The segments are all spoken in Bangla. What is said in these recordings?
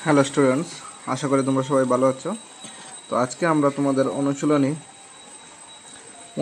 হ্যালো স্টুডেন্টস, আশা করি তোমরা সবাই ভালো আছো। তো আজকে আমরা তোমাদের অনুশীলনী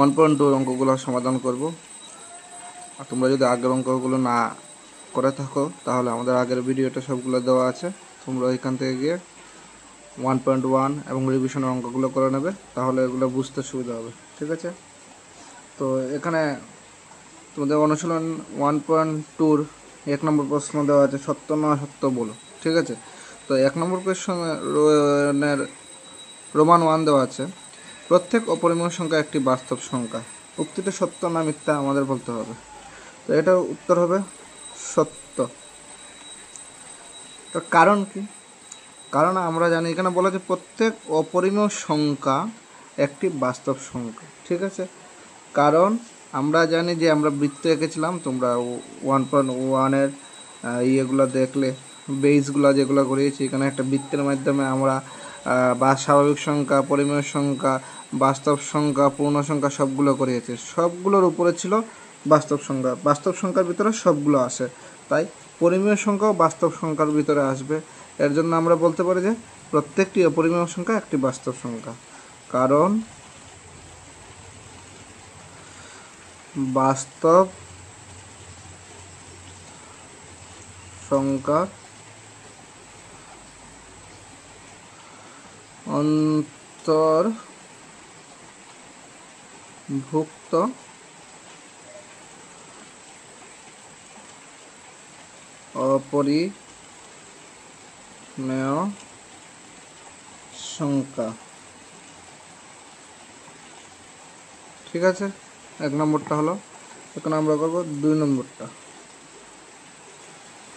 1.2 অঙ্কগুলো সমাধান করব। আর তোমরা যদি আগের অঙ্কগুলো না করে থাকো তাহলে আমাদের আগের ভিডিওতে সবগুলো দেওয়া আছে, তোমরা এখান থেকে গিয়ে 1.1 এবং রিভিশনের অঙ্কগুলো করে নেবে, তাহলে এগুলো বুঝতে সুবিধা হবে। ঠিক আছে, তো এখানে তোমাদের অনুশীলন 1.2-র 1 নম্বর প্রশ্ন দেওয়া আছে, সত্য না সত্য বলো। ঠিক আছে, তো 1 নম্বর কোয়েশ্চনের রোমান 1 দেওয়া আছে, প্রত্যেক অপরিমেয় সংখ্যা একটি বাস্তব সংখ্যা, উক্তিটি সত্য না মিথ্যা আমাদের বলতে হবে। তো এটার উত্তর হবে সত্য। তার কারণ কি? কারণ আমরা জানি এখানে বলা যে প্রত্যেক অপরিমেয় সংখ্যা একটি বাস্তব সংখ্যা। ঠিক আছে, কারণ আমরা জানি যে আমরা বৃত্ত এঁকেছিলাম, তোমরা 1.1-এর ইয়েগুলো দেখলে, বেসগুলো যেগুলো করিয়েছি, এখানে একটা বৃত্তের মাধ্যমে আমরা বা স্বাভাবিক সংখ্যা, পরিমেয় সংখ্যা, বাস্তব সংখ্যা, পূর্ণ সংখ্যা সবগুলো করিয়েছি। সবগুলোর উপরে ছিল বাস্তব সংখ্যা, বাস্তব সংখ্যার ভিতরে সবগুলো আসে, তাই পরিমেয় সংখ্যাও বাস্তব সংখ্যার ভিতরে আসবে। এর জন্য আমরা বলতে পারি যে প্রত্যেকটি অপরিমেয় সংখ্যা একটি বাস্তব সংখ্যা, কারণ বাস্তব সংখ্যা অন্তর্ভুক্ত অপরিমেয় সংখ্যা। ঠিক আছে, 1 নম্বরটা হলো। এখন আমরা করব 2 নম্বরটা।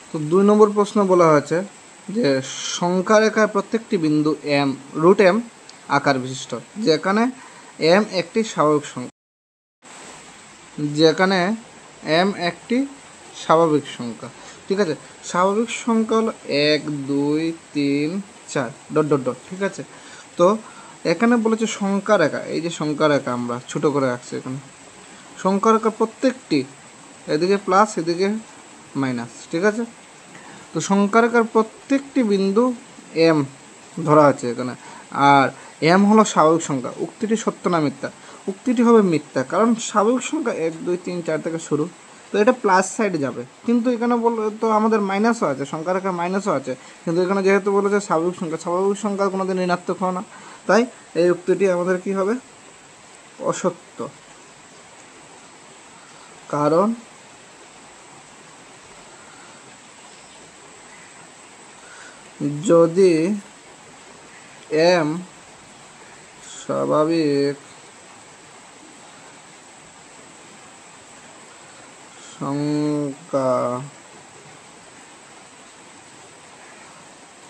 তো 2 নম্বর প্রশ্ন বলা হয়েছে যে সংখ্যা রেখার প্রত্যেকটি বিন্দু √m আকার বিশিষ্ট, যেখানে m একটি স্বাভাবিক সংখ্যা, যেখানে m একটি স্বাভাবিক সংখ্যা। ঠিক আছে, স্বাভাবিক সংখ্যা হলো 1 2 3 4 ... ঠিক আছে, তো এখানে বলেছে সংখ্যা রেখা, এই যে সংখ্যা রেখা আমরা ছোট করে রাখছি এখানে, সংখ্যা রেখা প্রত্যেকটি, এদিকে প্লাস এদিকে মাইনাস। ঠিক আছে, তো সংখ্যা রেখার প্রত্যেকটি বিন্দু m ধরা আছে এখানে, আর m হলো স্বাভাবিক সংখ্যা। উক্তিটি সত্য না মিথ্যা? উক্তিটি হবে মিথ্যা, কারণ স্বাভাবিক সংখ্যা 1 2 3 4 থেকে শুরু, তো এটা প্লাস সাইডে যাবে। কিন্তু এখানে বললো তো আমাদের মাইনাসও আছে, সংখ্যা রেখা মাইনাসও আছে, কিন্তু এখানে যেহেতু বলো যে স্বাভাবিক সংখ্যা, স্বাভাবিক সংখ্যা কোনোদিন ঋণাত্মক হয় না, তাই এই উক্তিটি আমাদের কি হবে? অসত্য। কারণ যদি m স্বাভাবিক সংখ্যা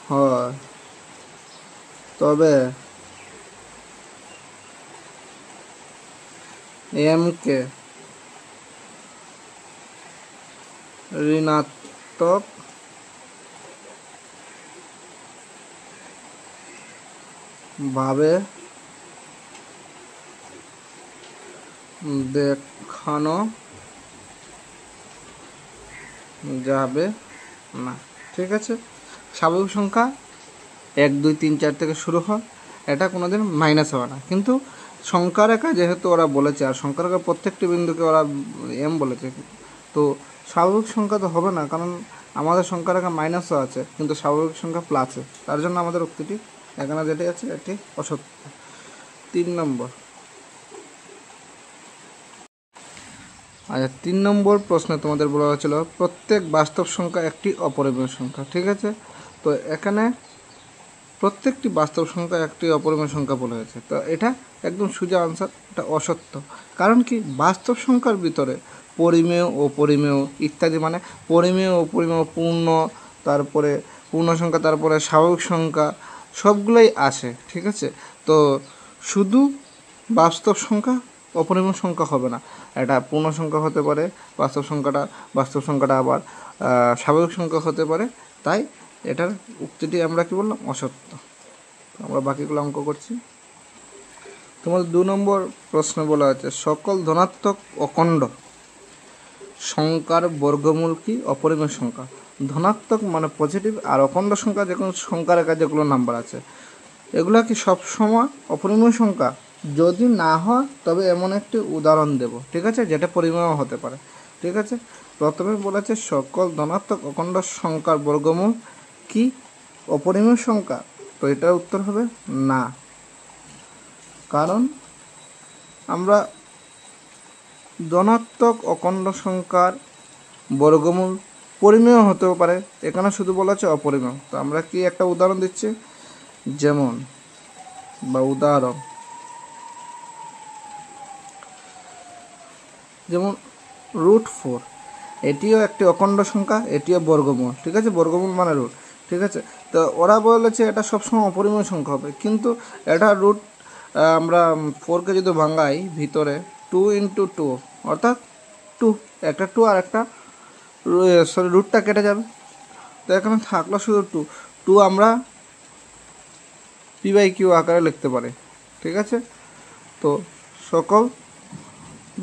হয় তবে m কে ঋণাত্মক ভাবে দেখানো যাবে না। ঠিক আছে, স্বাভাবিক সংখ্যা 1 2 3 4 থেকে শুরু হয়, এটা কোনোদিন মাইনাস হবে না। কিন্তু সংখ্যা রেখা যেহেতু ওরা বলেছে, আর সংখ্যা রেখার প্রত্যেকটি বিন্দুকে ওরা m বলেছে, তো স্বাভাবিক সংখ্যা তো হবে না, কারণ আমাদের সংখ্যা রেখা মাইনাসও আছে কিন্তু স্বাভাবিক সংখ্যা প্লাসে, তার জন্য আমাদের উক্তিটি এখানে যেটি আছে এটি অসত্য। 3 নম্বর। আচ্ছা, 3 নম্বর প্রশ্নে তোমাদের বলা হয়েছিল প্রত্যেক বাস্তব সংখ্যা একটি অপরিমেয় সংখ্যা। ঠিক আছে, তো এখানে প্রত্যেকটি বাস্তব সংখ্যা একটি অপরিমেয় সংখ্যা বলা হয়েছে, তো এটা একদম সোজা আনসার, এটা অসত্য। কারণ কি? বাস্তব সংখ্যার ভিতরে পরিমেয় ও পরিমেয় ইত্যাদি, মানে পরিমেয় ও পরিমেয়, পূর্ণ, তারপরে পূর্ণ সংখ্যা, তারপরে স্বাভাবিক সংখ্যা সবগুলোই আসে। ঠিক আছে, তো শুধু বাস্তব সংখ্যা অপরিমেয় সংখ্যা হবে না, এটা পূর্ণ সংখ্যা হতে পারে, বাস্তব সংখ্যাটা আবার স্বাভাবিক সংখ্যা হতে পারে, তাই এটার উক্তিটি আমরা কি বললাম? অসত্য। আমরা বাকিগুলো অঙ্ক করছি। তোমাদের 2 নম্বর প্রশ্নে বলা আছে সকল ধনাত্মক অখণ্ড সংখ্যার বর্গমূল কি অপরিমেয় সংখ্যা? ধনাত্মক মানে পজিটিভ, আর অখণ্ড সংখ্যা যে কোনো সংখ্যার আকারে যেগুলো নাম্বার আছে এগুলো কি সবসময় অপরিমেয় সংখ্যা? যদি না হয় তবে এমন একটি উদাহরণ দেব, ঠিক আছে, যেটা পরিমেয় হতে পারে। ঠিক আছে, প্রথমে বলেছে সকল ধনাত্মক অখণ্ড সংখ্যার বর্গমূল কি অপরিমেয় সংখ্যা? তো এটার উত্তর হবে না, কারণ আমরা ধনাত্মক অখণ্ড সংখ্যার বর্গমূল পরিমেয় হতেও পারে, এখানে শুধু বলা আছে অপরিমেয়। তো আমরা কি একটা উদাহরণ দিচ্ছি, যেমন উদাহরণ যেমন √4, এটিও একটি অখণ্ড সংখ্যা, এটিও বর্গমূল। ঠিক আছে, বর্গমূল মানে রুট। ঠিক আছে, তো ওরা বলেছে এটা সবসময় অপরিমেয় সংখ্যা হবে, কিন্তু এটা রুট আমরা 4কে যদি ভাঙাই ভিতরে 2 × 2 অর্থাৎ 2, একটা 2 আর একটা রুটটা কেটে যাবে, তো এখানে থাকলো শুধু 2 আমরা p/q আকারে লিখতে পারি। ঠিক আছে, তো সকল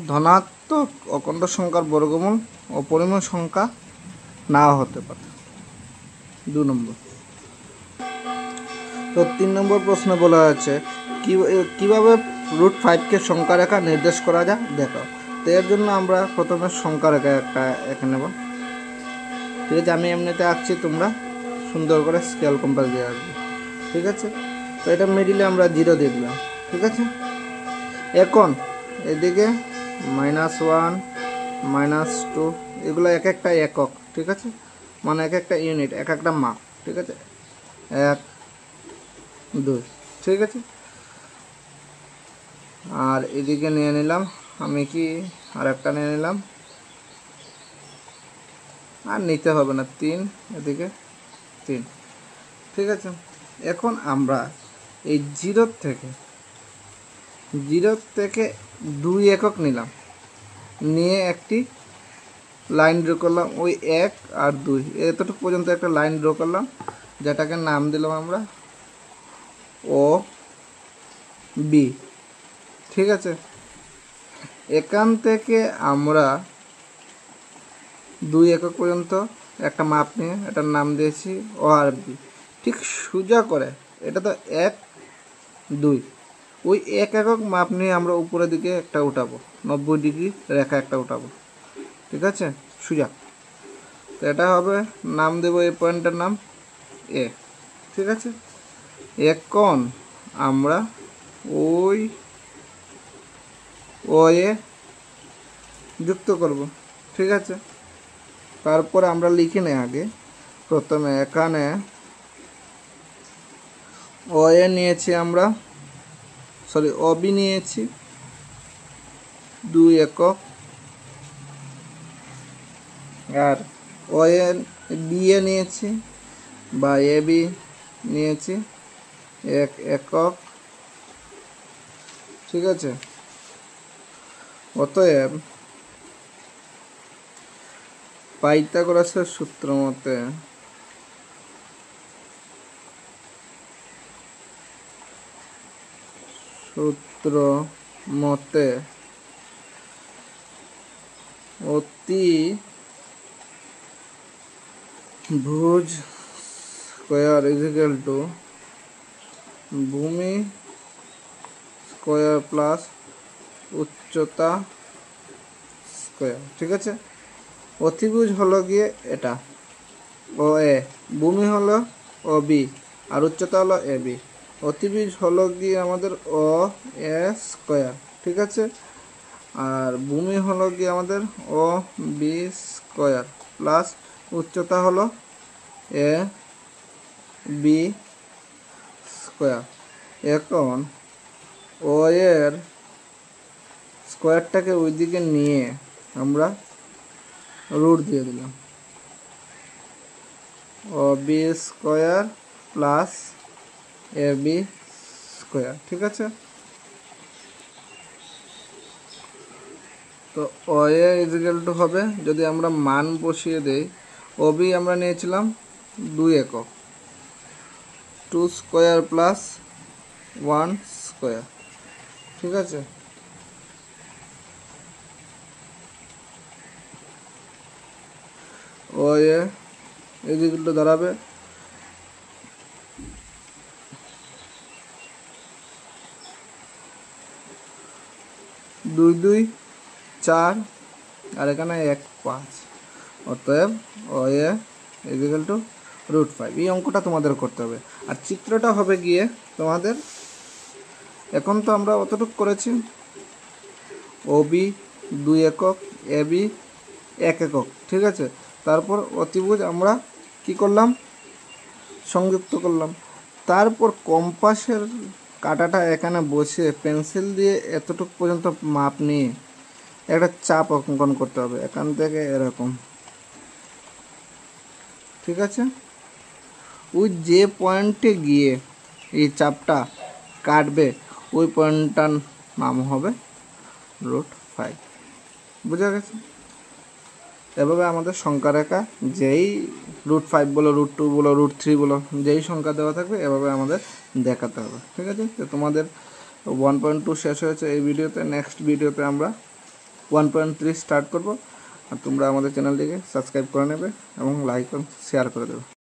ধনাত্মক অখণ্ড সংখ্যার বর্গমূল অপরিমেয় সংখ্যা নাও হতে পারে। 2 নম্বর। তো 3 নম্বর প্রশ্নে বলা আছে কিভাবে √5কে সংখ্যা রেখা নির্দেশ করা যায় দেখো। তো এর জন্য আমরা প্রথমে সংখ্যা রেখা একটা এঁকে নেব। ঠিক আছে, আমি এমনিতে আঁকছি, তোমরা সুন্দর করে স্কেল কম্পাস দিয়ে আসবে। ঠিক আছে, তো এটা মিডিলে আমরা 0 দিয়ে দিলাম। ঠিক আছে, এখন এদিকে -1 -2 এগুলো এক একটা একক। ঠিক আছে, মানে এক একটা ইউনিট, এক একটা মাপ। ঠিক আছে, 1 2। ঠিক আছে, আর এদিকে নিয়ে নিলাম আমি কি আর একটা নিয়ে নিলাম, আর নিতে হবে না, 3, এদিকে 3। ঠিক আছে, এখন আমরা এই 0 থেকে 2 একক নিলাম, নিয়ে একটি লাইন ড্র করলাম, ওই 1 আর 2 এতটুকু পর্যন্ত একটা লাইন ড্র করলাম, যেটাকে নাম দিলাম আমরা OB। ঠিক আছে, এখান থেকে আমরা 2 একক পর্যন্ত একটা মাপ নিয়ে এটার নাম দিয়েছি ORB। ঠিক সোজা করে, এটা তো 1 2, ওই 1 একক মাপ নিয়ে আমরা উপরের দিকে একটা উঠাবো, 90 ডিগ্রি রেখা একটা উঠাবো। ঠিক আছে, সোজা। তো এটা হবে, নাম দেব এই পয়েন্টের নাম A। ঠিক আছে, এখন আমরা ওই OA যুক্ত করব। ঠিক আছে, তারপরে আমরা লিখে নেই আগে, প্রথমে এখানে OA নিয়েছি আমরা, OB নিয়েছি 2 একক, আর BA নিয়েছি বা AB নিয়েছি 1 একক। ঠিক আছে, অতএব পাইথাগোরাসের সূত্র মতে অতি ভুজ স্কয়ার = ভূমি স্কয়ার প্লাস উচ্চতা স্কয়ার। ঠিক আছে, অতিভুজ হলো গিয়ে এটা OA, ভূমি হলো OB, আর উচ্চতা হলো AB। অতিভুজ হলো গিয়ে আমাদের OA স্কয়ার। ঠিক আছে, আর ভূমি হলো গিয়ে আমাদের OB স্কয়ার প্লাস উচ্চতা হলো AB স্কয়ার। এখন ও এর স্কয়ারটাকে ওইদিকে নিয়ে আমরা রুট দিয়ে দিলাম, OB square plus AB square. ঠিক আছে, তো OA = হবে, যদি আমরা মান বসিয়ে দেই, OB আমরা নিয়েছিলাম 2 একক, 2 স্কয়ার প্লাস 1 স্কয়ার। ঠিক আছে, OA এইগুলো দাঁড়াবে 2 2 4 আর এখানে 1 5, অতএব OA ইকুয়াল টু √5। এই অঙ্কটা তোমাদের করতে হবে। আর চিত্রটা হবে গিয়ে তোমাদের, এখন তো আমরা অতটুকু করেছি, OB 2 একক, AB 1 একক, ঠিক আছে। তারপর অতিভুজ আমরা কি করলাম, সংযুক্ত করলাম। তারপর কম্পাসের কাঁটাটা এখানে বসে পেন্সিল দিয়ে এতটুকু পর্যন্ত মাপ নিয়ে একটা চাপ অঙ্কন করতে হবে এখান থেকে এরকম, ঠিক আছে। ওই যে পয়েন্টে গিয়ে এই চাপটা কাটবে ওই পয়েন্টটার নাম হবে √5। বুঝা গেছে? এভাবে আমাদের সংখ্যা রেখা যেই √5 বলো, √2 বলো, √3 বলো, যেই সংখ্যা দেওয়া থাকবে এভাবে আমাদের দেখাতে হবে, ঠিক আছে। তো তোমাদের 1.2 শেষ হয়েছে এই ভিডিওতে। নেক্সট ভিডিওতে আমরা 1.3 স্টার্ট করব। আর তোমরা আমাদের চ্যানেলটিকে সাবস্ক্রাইব করে নেবে এবং লাইক এবং শেয়ার করে দেবে।